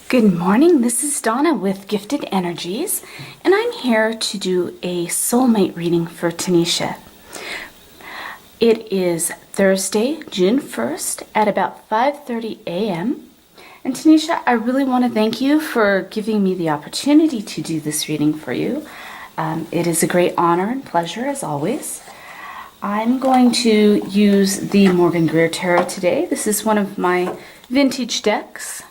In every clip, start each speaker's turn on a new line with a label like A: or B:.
A: Good morning, this is Donna with Gifted Energies, and I'm here to do a soulmate reading for Tanisha. It is Thursday, June 1st at about 5:30 a.m. And Tanisha, I really want to thank you for giving me the opportunity to do this reading for you. It is a great honor and pleasure as always. I'm going to use the Morgan Greer Tarot today. This is one of my vintage decks.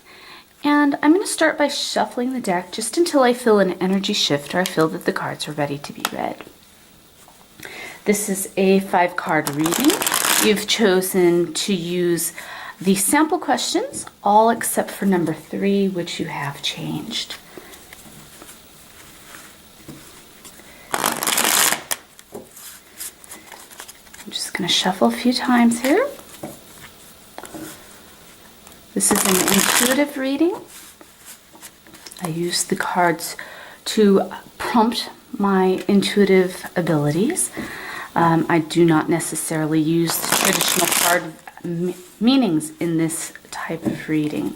A: And I'm going to start by shuffling the deck just until I feel an energy shift or I feel that the cards are ready to be read. This is a 5-card reading. You've chosen to use the sample questions, all except for number 3, which you have changed. I'm just going to shuffle a few times here. This is an intuitive reading. I use the cards to prompt my intuitive abilities. I do not necessarily use the traditional card meanings in this type of reading.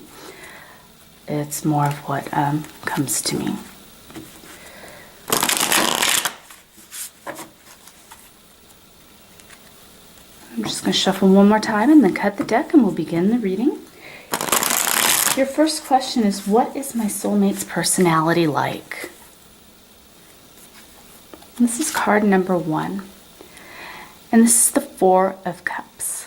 A: It's more of what comes to me. I'm just going to shuffle one more time and then cut the deck and we'll begin the reading. Your first question is, what is my soulmate's personality like? This is card number 1. And this is the 4 of Cups.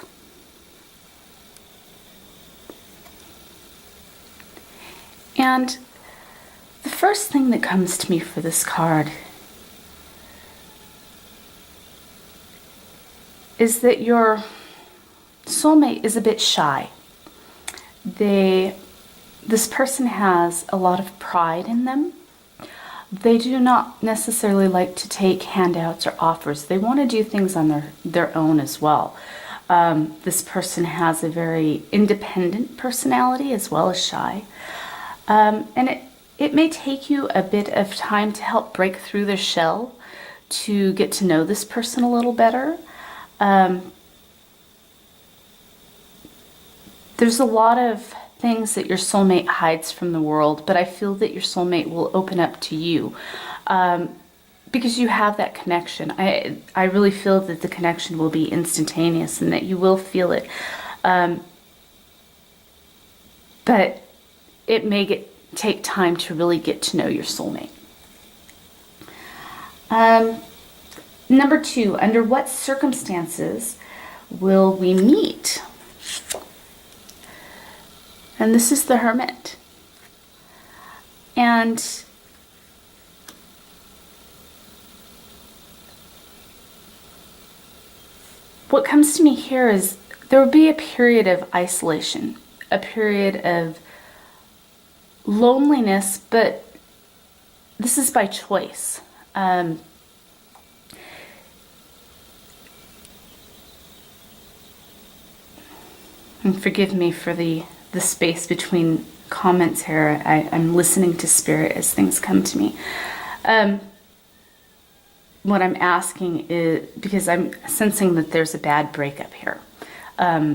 A: And the first thing that comes to me for this card is that your soulmate is a bit shy. This person has a lot of pride in them. They do not necessarily like to take handouts or offers. They want to do things on their own as well. This person has a very independent personality as well as shy. And it may take you a bit of time to help break through their shell to get to know this person a little better. There's a lot of things that your soulmate hides from the world, but I feel that your soulmate will open up to you because you have that connection. I really feel that the connection will be instantaneous and that you will feel it. But it may take time to really get to know your soulmate. Number 2, under what circumstances will we meet? And this is the Hermit. And what comes to me here is there will be a period of isolation, a period of loneliness, but this is by choice. And forgive me for the space between comments here. I'm listening to spirit as things come to me. What I'm asking is, because I'm sensing that there's a bad breakup here,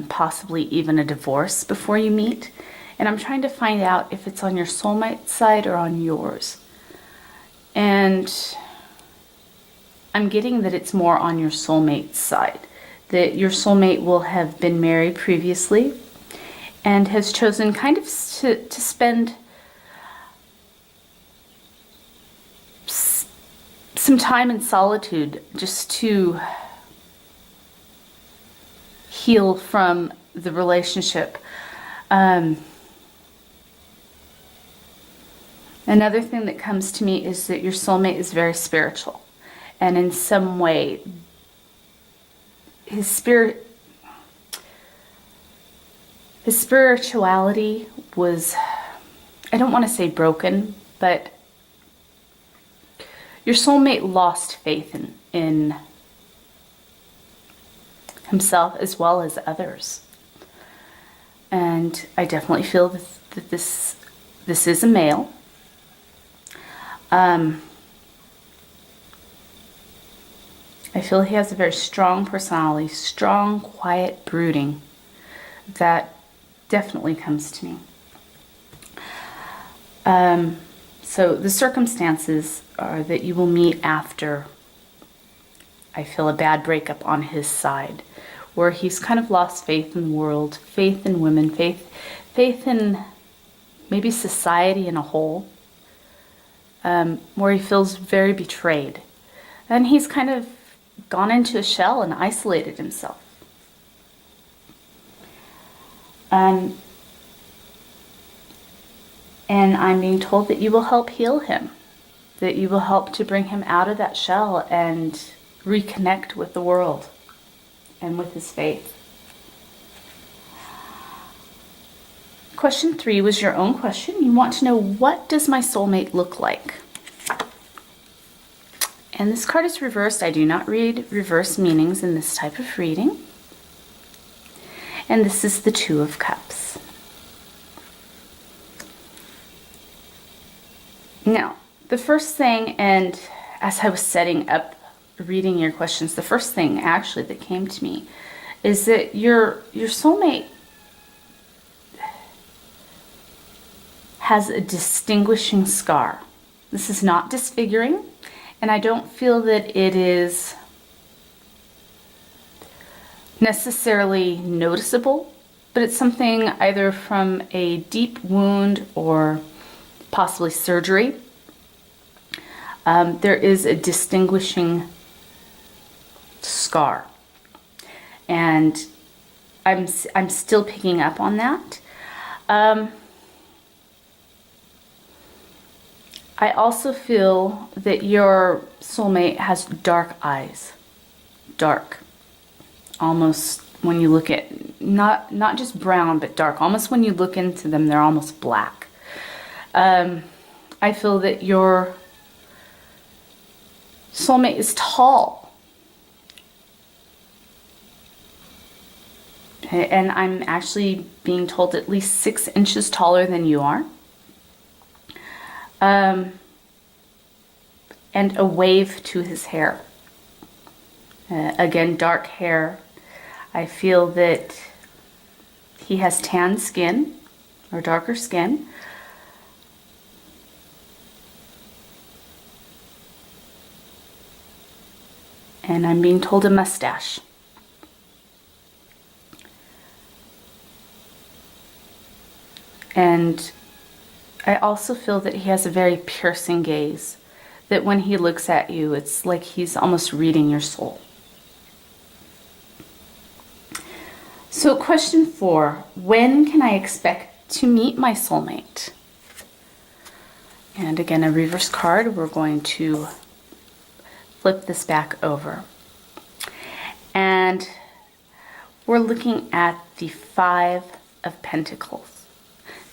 A: possibly even a divorce before you meet, and I'm trying to find out if it's on your soulmate side or on yours. And I'm getting that it's more on your soulmate's side, that your soulmate will have been married previously and has chosen kind of to spend some time in solitude just to heal from the relationship. Another thing that comes to me is that your soulmate is very spiritual, and in some way his spirituality was, I don't want to say broken, but your soulmate lost faith in himself as well as others. And I definitely feel that this is a male. I feel he has a very strong personality, strong, quiet, brooding. That definitely comes to me. So the circumstances are that you will meet after, I feel, a bad breakup on his side, where he's kind of lost faith in the world, faith in women, faith in maybe society in a whole, where he feels very betrayed. And he's kind of gone into a shell and isolated himself. And I'm being told that you will help heal him, that you will help to bring him out of that shell and reconnect with the world and with his faith. Question 3 was your own question. You want to know, what does my soulmate look like? And this card is reversed. I do not read reverse meanings in this type of reading. And this is the Two of Cups. Now, the first thing, and as I was setting up reading your questions, the first thing actually that came to me is that your soulmate has a distinguishing scar. This is not disfiguring, and I don't feel that it is necessarily noticeable, but it's something either from a deep wound or possibly surgery. There is a distinguishing scar, and I'm still picking up on that. I also feel that your soulmate has dark eyes. Dark. Almost when you look at, not just brown, but dark. Almost when you look into them, they're almost black. I feel that your soulmate is tall. And I'm actually being told at least 6 inches taller than you are. And a wave to his hair. Again, dark hair. I feel that he has tan skin or darker skin. And I'm being told a mustache. And I also feel that he has a very piercing gaze, that when he looks at you, it's like he's almost reading your soul. So question 4, when can I expect to meet my soulmate? And again, a reverse card. We're going to flip this back over. And we're looking at the 5 of Pentacles.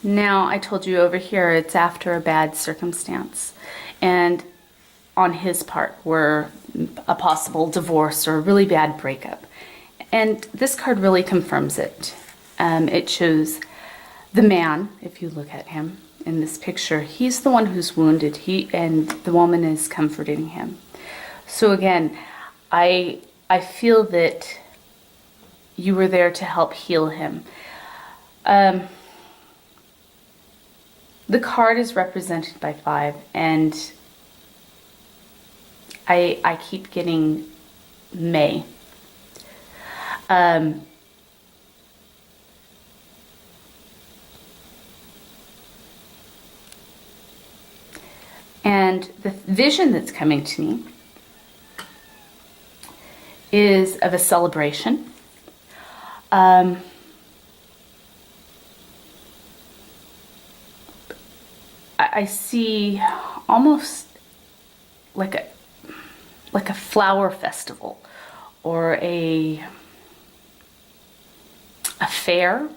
A: Now, I told you over here, it's after a bad circumstance. And on his part, were a possible divorce or a really bad breakup. And this card really confirms it. It shows the man, if you look at him in this picture, he's the one who's wounded. And the woman is comforting him. So again, I feel that you were there to help heal him. The card is represented by 5, and I keep getting May. And the vision that's coming to me is of a celebration. I see almost like a flower festival or a fair,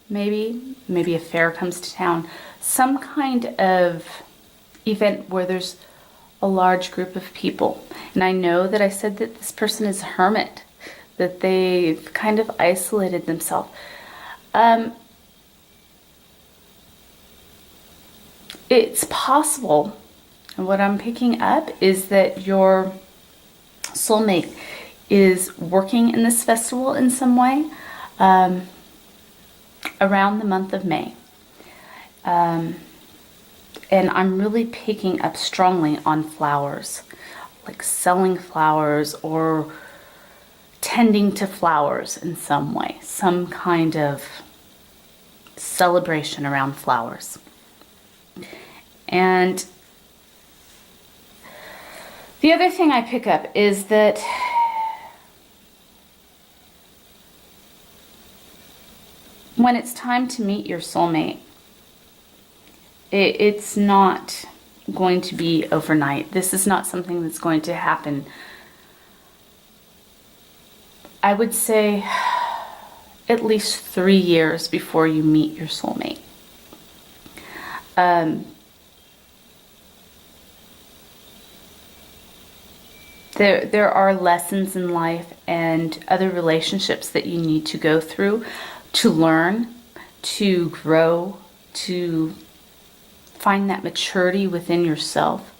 A: maybe a fair comes to town. Some kind of event where there's a large group of people. And I know that I said that this person is a hermit, that they've kind of isolated themselves. It's possible, and what I'm picking up is that your soulmate is working in this festival in some way around the month of May. And I'm really picking up strongly on flowers, like selling flowers or tending to flowers in some way, some kind of celebration around flowers. And the other thing I pick up is that when it's time to meet your soulmate, it's not going to be overnight. This is not something that's going to happen. I would say at least 3 years before you meet your soulmate. There are lessons in life and other relationships that you need to go through to learn, to grow, to find that maturity within yourself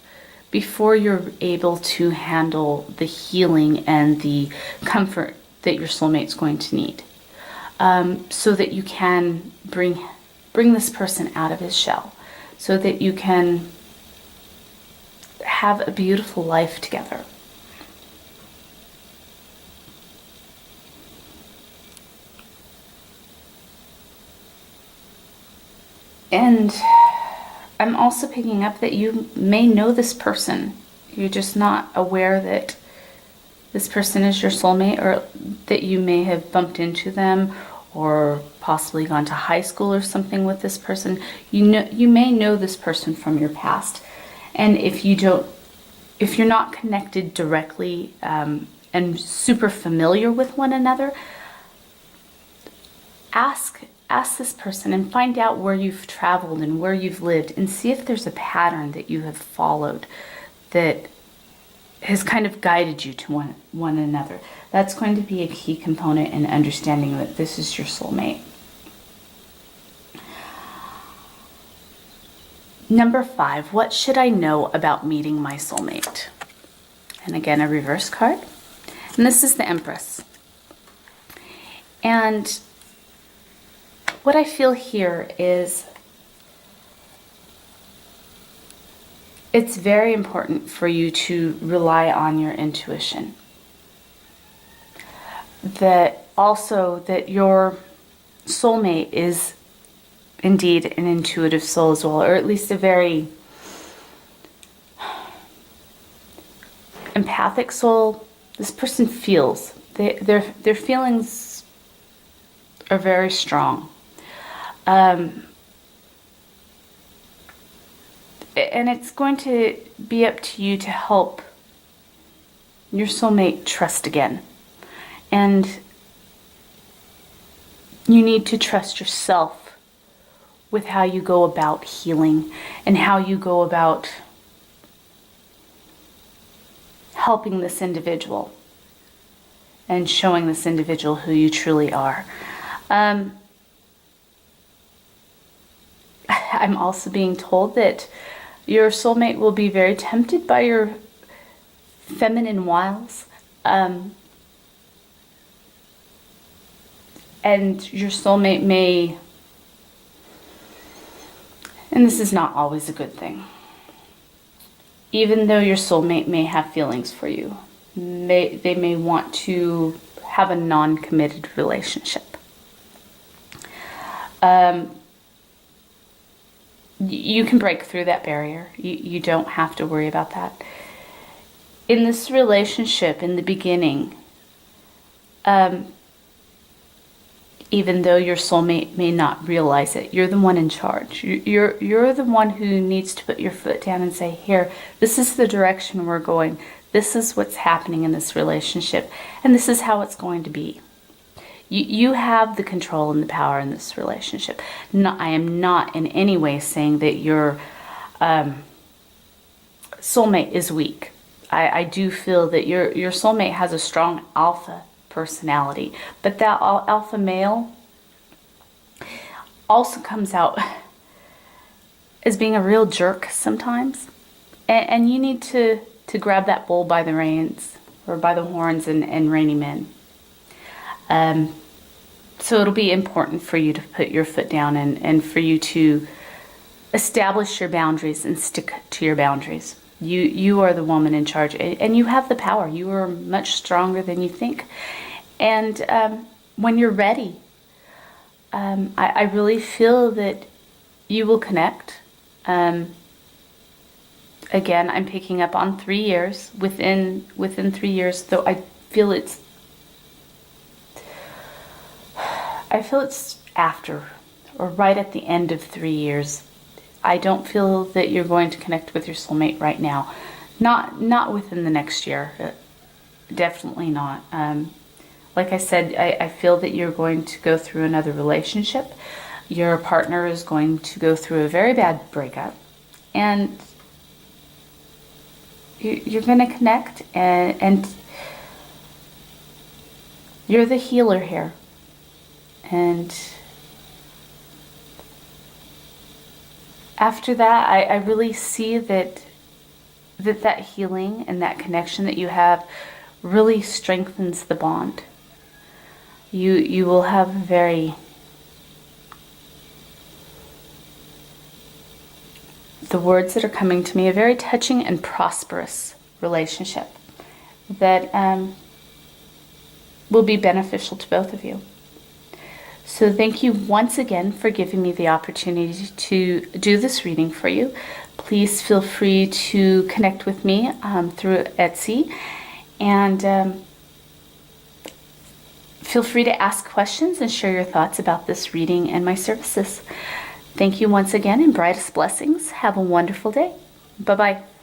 A: before you're able to handle the healing and the comfort that your soulmate's going to need, so that you can bring this person out of his shell, so that you can have a beautiful life together. And I'm also picking up that you may know this person. You're just not aware that this person is your soulmate, or that you may have bumped into them or possibly gone to high school or something with this person. You may know this person from your past. And if you're not connected directly and super familiar with one another, ask this person and find out where you've traveled and where you've lived, and see if there's a pattern that you have followed that has kind of guided you to one another. That's going to be a key component in understanding that this is your soulmate. Number 5, what should I know about meeting my soulmate? And again, a reverse card. And this is the Empress. And what I feel here is it's very important for you to rely on your intuition. That your soulmate is indeed an intuitive soul as well, or at least a very empathic soul. This person feels. Their feelings are very strong. And it's going to be up to you to help your soulmate trust again. And you need to trust yourself with how you go about healing and how you go about helping this individual and showing this individual who you truly are. I'm also being told that your soulmate will be very tempted by your feminine wiles. And your soulmate may, and this is not always a good thing, even though your soulmate may have feelings for you, they may want to have a non-committed relationship. You can break through that barrier. You don't have to worry about that. In this relationship, in the beginning, even though your soulmate may not realize it, you're the one in charge. You're the one who needs to put your foot down and say, here, this is the direction we're going. This is what's happening in this relationship, and this is how it's going to be. You have the control and the power in this relationship. I am not in any way saying that your soulmate is weak. I do feel that your soulmate has a strong alpha personality, but that alpha male also comes out as being a real jerk sometimes. And you need to grab that bull by the reins or by the horns and rein him in. So it'll be important for you to put your foot down and for you to establish your boundaries and stick to your boundaries. You are the woman in charge, and you have the power. You are much stronger than you think. And when you're ready, I really feel that you will connect. Again, I'm picking up on 3 years. Within 3 years, though, I feel it's after or right at the end of 3 years. I don't feel that you're going to connect with your soulmate right now. Not within the next year. Definitely not. Like I said, I feel that you're going to go through another relationship. Your partner is going to go through a very bad breakup. And you're going to connect, and you're the healer here. And after that, I really see that healing and that connection that you have really strengthens the bond. You will have the words that are coming to me, a very touching and prosperous relationship that will be beneficial to both of you. So thank you once again for giving me the opportunity to do this reading for you. Please feel free to connect with me through Etsy, and feel free to ask questions and share your thoughts about this reading and my services. Thank you once again, and brightest blessings. Have a wonderful day. Bye-bye.